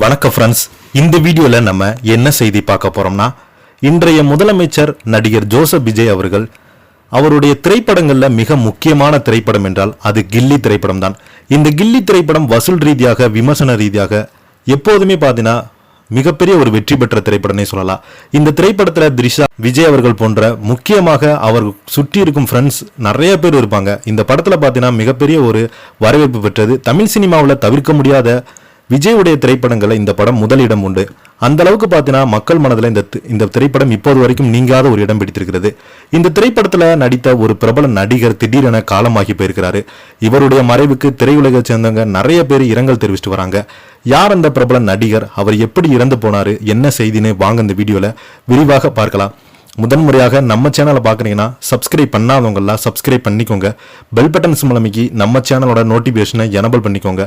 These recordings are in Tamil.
வணக்கம் ஃப்ரெண்ட்ஸ், இந்த வீடியோல நம்ம என்ன செய்தி பார்க்க போறோம்னா, இன்றைய முதலமைச்சர் நடிகர் ஜோசப் விஜய் அவர்கள் அவருடைய திரைப்படங்கள்ல மிக முக்கியமான திரைப்படம் என்றால் அது கில்லி திரைப்படம் தான். இந்த கில்லி திரைப்படம் வசூல் ரீதியாக விமர்சன ரீதியாக எப்போதுமே பார்த்தீங்கன்னா மிகப்பெரிய ஒரு வெற்றி பெற்ற திரைப்படம்னே சொல்லலாம். இந்த திரைப்படத்துல திரிஷா, விஜய் அவர்கள் போன்ற முக்கியமாக அவர் சுற்றி இருக்கும் ஃப்ரெண்ட்ஸ் நிறைய பேர் இருப்பாங்க. இந்த படத்துல பார்த்தீங்கன்னா மிகப்பெரிய ஒரு வரவேற்பு பெற்றது. தமிழ் சினிமாவில் தவிர்க்க முடியாத விஜயுடைய திரைப்படங்களை இந்த படம் முதலிடம் உண்டு. அந்த அளவுக்கு பார்த்தீங்கன்னா மக்கள் மனதில் இந்த திரைப்படம் இப்போது வரைக்கும் நீங்காத ஒரு இடம் பிடித்திருக்கிறது. இந்த திரைப்படத்தில் நடித்த ஒரு பிரபல நடிகர் திடீரென காலமாகி போயிருக்கிறாரு. இவருடைய மறைவுக்கு திரையுலகை சேர்ந்தவங்க நிறைய பேர் இரங்கல் தெரிவிச்சுட்டு வராங்க. யார் அந்த பிரபல நடிகர், அவர் எப்படி இறந்து போனாரு, என்ன செய்தின்னு வாங்க இந்த வீடியோல விரிவாக பார்க்கலாம். முதன்முறையாக நம்ம சேனலை பார்க்குறீங்கன்னா சப்ஸ்கிரைப் பண்ணாதவங்கெல்லாம் சப்ஸ்கிரைப் பண்ணிக்கோங்க. பெல் பட்டன் மூலமைக்கு நம்ம சேனலோட நோட்டிஃபிகேஷனை எனபிள் பண்ணிக்கோங்க.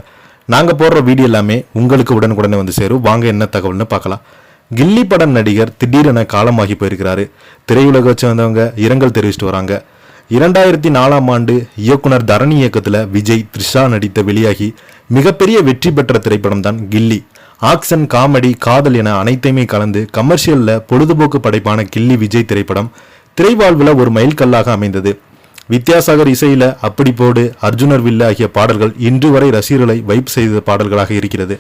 நாங்கள் போடுற வீடியோ எல்லாமே உங்களுக்கு உடனுக்குடனே வந்து சேரும். வாங்க என்ன தகவல்னு பார்க்கலாம். கில்லி படம் நடிகர் திடீரென காலமாகி போயிருக்கிறாரு. திரையுலக சேர்ந்தவங்க இரங்கல் தெரிவிச்சுட்டு வராங்க. 2004ஆம் ஆண்டு இயக்குனர் தரணி இயக்கத்தில் விஜய், த்ரிஷா நடித்த வெளியாகி மிகப்பெரிய வெற்றி பெற்ற திரைப்படம் தான் கில்லி. ஆக்ஷன், காமெடி, காதல் என அனைத்தையுமே கலந்து கமர்ஷியலில் பொழுதுபோக்கு படைப்பான கில்லி விஜய் திரைப்படம் திரைவாழ்வில் ஒரு மைல்கல்லாக அமைந்தது. வித்யாசாகர் இசையில அப்படி போடு, அர்ஜுனர் வில்ல ஆகிய பாடல்கள் இன்று வரை ரசிகர்களை வைப் செய்த பாடல்களாக இருக்கிறது.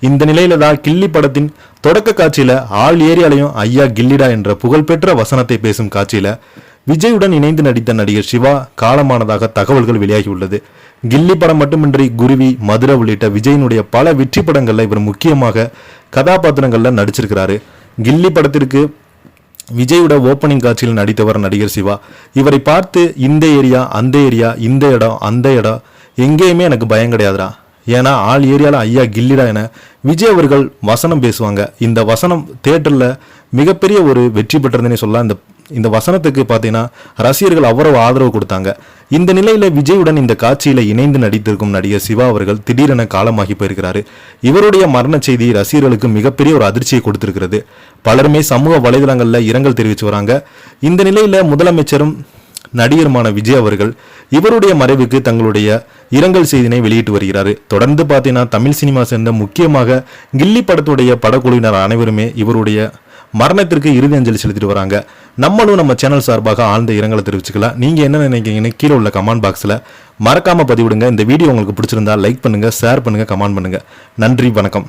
இந்த நிலையில தான் கில்லி படத்தின் தொடக்க காட்சியில ஆள் ஏரியாலையும் ஐயா கில்லிடா என்ற புகழ்பெற்ற வசனத்தை பேசும் காட்சியில விஜயுடன் இணைந்து நடித்த நடிகர் சிவா காலமானதாக தகவல்கள் வெளியாகியுள்ளது. கில்லி படம் மட்டுமின்றி குருவி, மதுரை உள்ளிட்ட விஜயினுடைய பல வெற்றி படங்கள்ல இவர் முக்கியமாக கதாபாத்திரங்கள்ல நடிச்சிருக்கிறாரு. கில்லி படத்திற்கு விஜயோட ஓப்பனிங் காட்சியில் நடித்தவர் நடிகர் சிவா. இவரை பார்த்து இந்த ஏரியா, அந்த ஏரியா, இந்த இடம், அந்த இடம் எங்கேயுமே எனக்கு பயம் கிடையாதுடா, ஏன்னா ஆள் ஏரியாவில் ஐயா கில்லிடா என விஜய் அவர்கள் வசனம் பேசுவாங்க. இந்த வசனம் தியேட்டரில் மிகப்பெரிய ஒரு வெற்றி பெற்றதுன்னே சொல்லலாம். இந்த வசனத்துக்கு பார்த்தீங்கன்னா ரசிகர்கள் அவ்வளவு ஆதரவு கொடுத்தாங்க. இந்த நிலையில விஜயுடன் இந்த காட்சியில இணைந்து நடித்திருக்கும் நடிகர் சிவா அவர்கள் திடீரென காலமாகி போயிருக்கிறாரு. இவருடைய மரண செய்தி ரசிகர்களுக்கு மிகப்பெரிய ஒரு அதிர்ச்சியை கொடுத்திருக்கிறது. பலருமே சமூக வலைதளங்கள்ல இரங்கல் தெரிவித்து வராங்க. இந்த நிலையில முதலமைச்சரும் நடிகருமான விஜய் அவர்கள் இவருடைய மறைவுக்கு தங்களுடைய இரங்கல் செய்தினை வெளியிட்டு வருகிறாரு. தொடர்ந்து பார்த்தீங்கன்னா தமிழ் சினிமா சேர்ந்த முக்கியமாக கில்லி படத்துடைய படக்குழுவினர் அனைவருமே இவருடைய மரணத்திற்கு இறுதி அஞ்சலி செலுத்திட்டு வராங்க. நம்மளும் நம்ம சேனல் சார்பாக ஆழ்ந்த இரங்கலை தெரிவிச்சுக்கலாம். நீங்க என்ன நினைக்கிறீங்கன்னு கீழே உள்ள கமெண்ட் பாக்ஸ்ல மறக்காம பதிவிடுங்க. இந்த வீடியோ உங்களுக்கு பிடிச்சிருந்தா லைக் பண்ணுங்க, ஷேர் பண்ணுங்க, கமெண்ட் பண்ணுங்க. நன்றி, வணக்கம்.